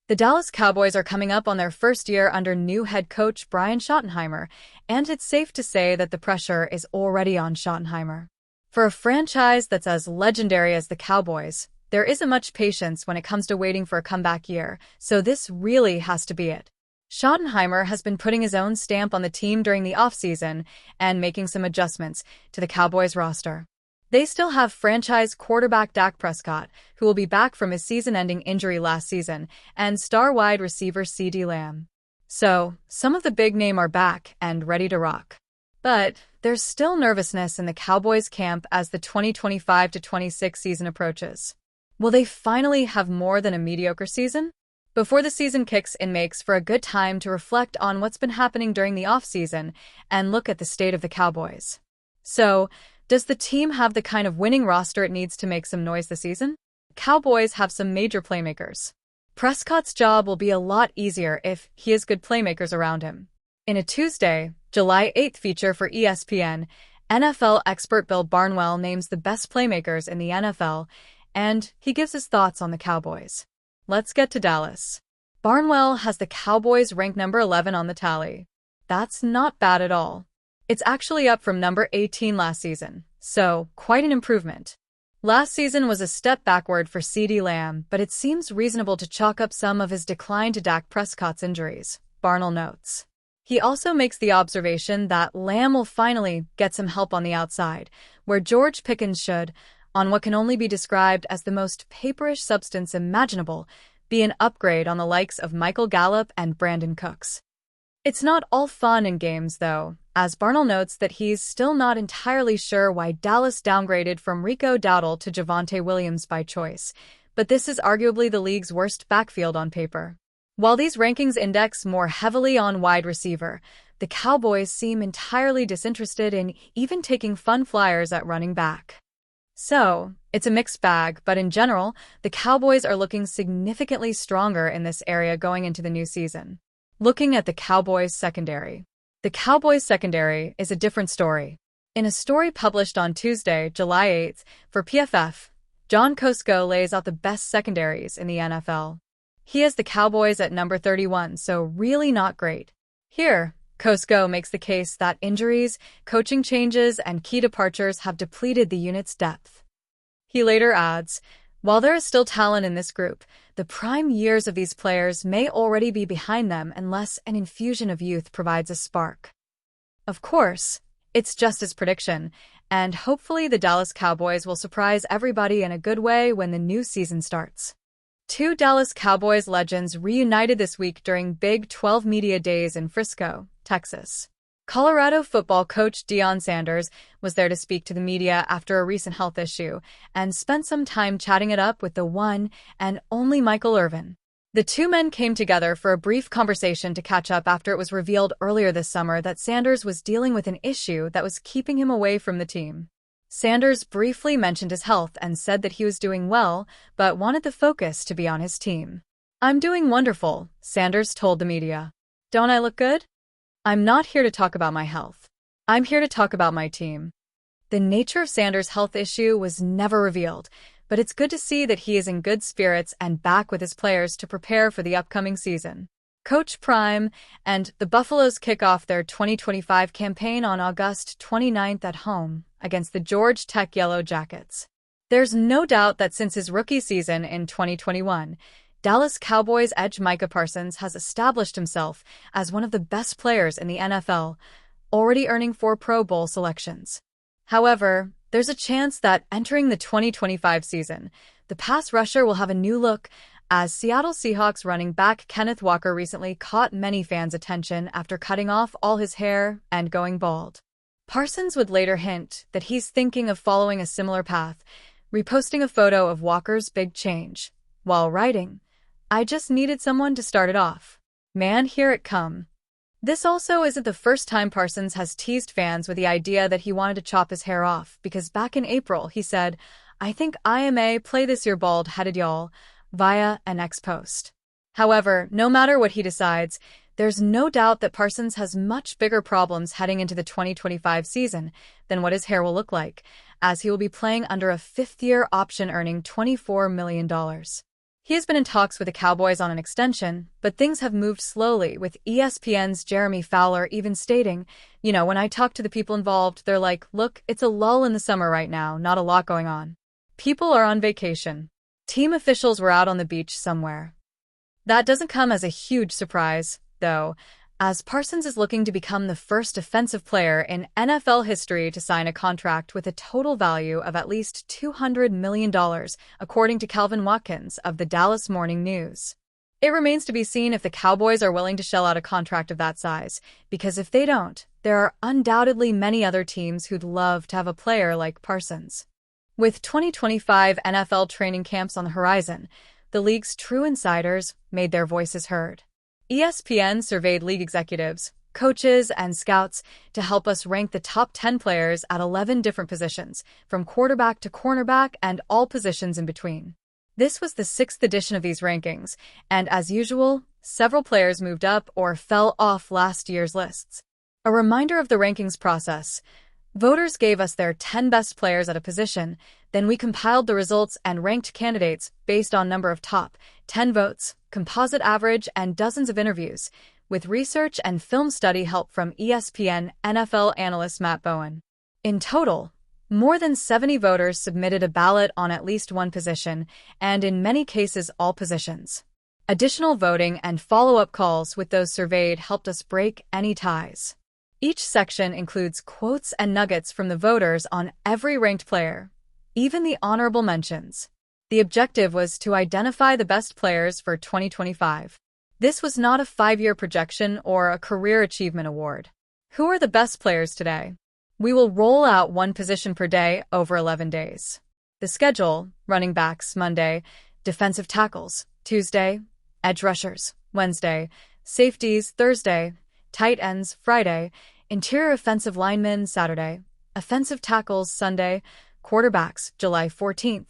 The Dallas Cowboys are coming up on their first year under new head coach Brian Schottenheimer, and it's safe to say that the pressure is already on Schottenheimer. For a franchise that's as legendary as the Cowboys, there isn't much patience when it comes to waiting for a comeback year, so this really has to be it. Schottenheimer has been putting his own stamp on the team during the offseason and making some adjustments to the Cowboys roster. They still have franchise quarterback Dak Prescott, who will be back from his season-ending injury last season, and star wide receiver CeeDee Lamb. So, some of the big name are back and ready to rock. But there's still nervousness in the Cowboys camp as the 2025-26 season approaches. Will they finally have more than a mediocre season? Before the season kicks in makes for a good time to reflect on what's been happening during the offseason and look at the state of the Cowboys. So, does the team have the kind of winning roster it needs to make some noise this season? Cowboys have some major playmakers. Prescott's job will be a lot easier if he has good playmakers around him. In a Tuesday, July 8th feature for ESPN, NFL expert Bill Barnwell names the best playmakers in the NFL, and he gives his thoughts on the Cowboys. Let's get to Dallas. Barnwell has the Cowboys ranked number 11 on the tally. That's not bad at all. It's actually up from number 18 last season, so quite an improvement. Last season was a step backward for CeeDee Lamb, but it seems reasonable to chalk up some of his decline to Dak Prescott's injuries, Barnwell notes. He also makes the observation that Lamb will finally get some help on the outside, where George Pickens should, on what can only be described as the most paperish substance imaginable, be an upgrade on the likes of Michael Gallup and Brandon Cooks. It's not all fun and games, though, as Barnwell notes that he's still not entirely sure why Dallas downgraded from Rico Dowdle to Javonte Williams by choice, but this is arguably the league's worst backfield on paper. While these rankings index more heavily on wide receiver, the Cowboys seem entirely disinterested in even taking fun flyers at running back. So, it's a mixed bag, but in general, the Cowboys are looking significantly stronger in this area going into the new season. Looking at the Cowboys secondary. The Cowboys secondary is a different story. In a story published on Tuesday, July 8th, for PFF, John Kosko lays out the best secondaries in the NFL. He has the Cowboys at number 31, so really not great. Here, Kosko makes the case that injuries, coaching changes, and key departures have depleted the unit's depth. He later adds, while there is still talent in this group, the prime years of these players may already be behind them unless an infusion of youth provides a spark. Of course, it's just his prediction, and hopefully the Dallas Cowboys will surprise everybody in a good way when the new season starts. Two Dallas Cowboys legends reunited this week during Big 12 Media Days in Frisco, Texas. Colorado football coach Deion Sanders was there to speak to the media after a recent health issue and spent some time chatting it up with the one and only Michael Irvin. The two men came together for a brief conversation to catch up after it was revealed earlier this summer that Sanders was dealing with an issue that was keeping him away from the team. Sanders briefly mentioned his health and said that he was doing well, but wanted the focus to be on his team. "I'm doing wonderful," Sanders told the media. "Don't I look good? I'm not here to talk about my health. I'm here to talk about my team." The nature of Sanders' health issue was never revealed, but it's good to see that he is in good spirits and back with his players to prepare for the upcoming season. Coach Prime and the Buffaloes kick off their 2025 campaign on August 29th at home against the Georgia Tech Yellow Jackets. There's no doubt that since his rookie season in 2021, Dallas Cowboys edge Micah Parsons has established himself as one of the best players in the NFL, already earning 4 Pro Bowl selections. However, there's a chance that entering the 2025 season, the pass rusher will have a new look, as Seattle Seahawks running back Kenneth Walker recently caught many fans' attention after cutting off all his hair and going bald. Parsons would later hint that he's thinking of following a similar path, reposting a photo of Walker's big change, while writing, "I just needed someone to start it off. Man, here it come." This also isn't the first time Parsons has teased fans with the idea that he wanted to chop his hair off, because back in April he said, "I think I may play this year bald-headed y'all," via an X post. However, no matter what he decides, there's no doubt that Parsons has much bigger problems heading into the 2025 season than what his hair will look like, as he will be playing under a 5th-year option earning $24 million. He has been in talks with the Cowboys on an extension, but things have moved slowly, with ESPN's Jeremy Fowler even stating, when I talk to the people involved, they're like, look, it's a lull in the summer right now, not a lot going on. People are on vacation. Team officials were out on the beach somewhere. That doesn't come as a huge surprise, though, as Parsons is looking to become the first defensive player in NFL history to sign a contract with a total value of at least $200 million, according to Calvin Watkins of the Dallas Morning News. It remains to be seen if the Cowboys are willing to shell out a contract of that size, because if they don't, there are undoubtedly many other teams who'd love to have a player like Parsons. With 2025 NFL training camps on the horizon, the league's true insiders made their voices heard. ESPN surveyed league executives, coaches, and scouts to help us rank the top 10 players at 11 different positions, from quarterback to cornerback and all positions in between. This was the 6th edition of these rankings, and as usual, several players moved up or fell off last year's lists. A reminder of the rankings process. Voters gave us their 10 best players at a position, then we compiled the results and ranked candidates based on number of top 10 votes, composite average, and dozens of interviews, with research and film study help from ESPN NFL analyst Matt Bowen. In total, more than 70 voters submitted a ballot on at least one position, and in many cases all positions. Additional voting and follow-up calls with those surveyed helped us break any ties. Each section includes quotes and nuggets from the voters on every ranked player, even the honorable mentions. The objective was to identify the best players for 2025. This was not a 5-year projection or a career achievement award. Who are the best players today? We will roll out one position per day over 11 days. The schedule: running backs, Monday; defensive tackles, Tuesday; edge rushers, Wednesday; safeties, Thursday; tight ends, Friday; interior offensive linemen, Saturday; offensive tackles, Sunday; quarterbacks, July 14th;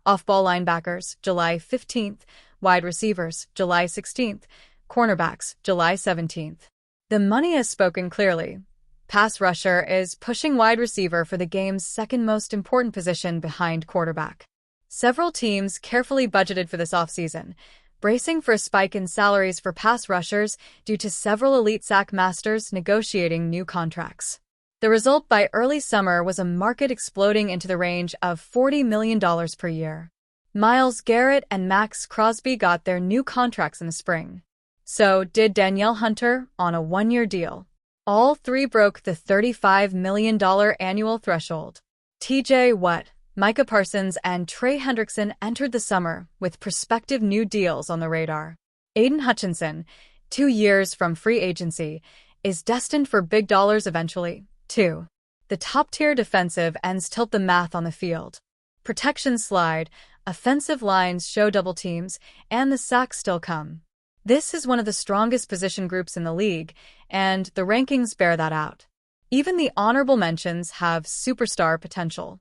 off-ball linebackers, July 15th; wide receivers, July 16th; cornerbacks, July 17th. The money has spoken clearly. Pass rusher is pushing wide receiver for the game's second most important position behind quarterback. Several teams carefully budgeted for this offseason, bracing for a spike in salaries for pass rushers due to several elite sack masters negotiating new contracts. The result by early summer was a market exploding into the range of $40 million per year. Myles Garrett and Max Crosby got their new contracts in the spring. So did Danielle Hunter on a 1-year deal. All three broke the $35 million annual threshold. TJ Watt, Micah Parsons, and Trey Hendrickson entered the summer with prospective new deals on the radar. Aiden Hutchinson, 2 years from free agency, is destined for big dollars eventually, too. The top-tier defensive ends tilt the math on the field. Protections slide, offensive lines show double teams, and the sacks still come. This is one of the strongest position groups in the league, and the rankings bear that out. Even the honorable mentions have superstar potential.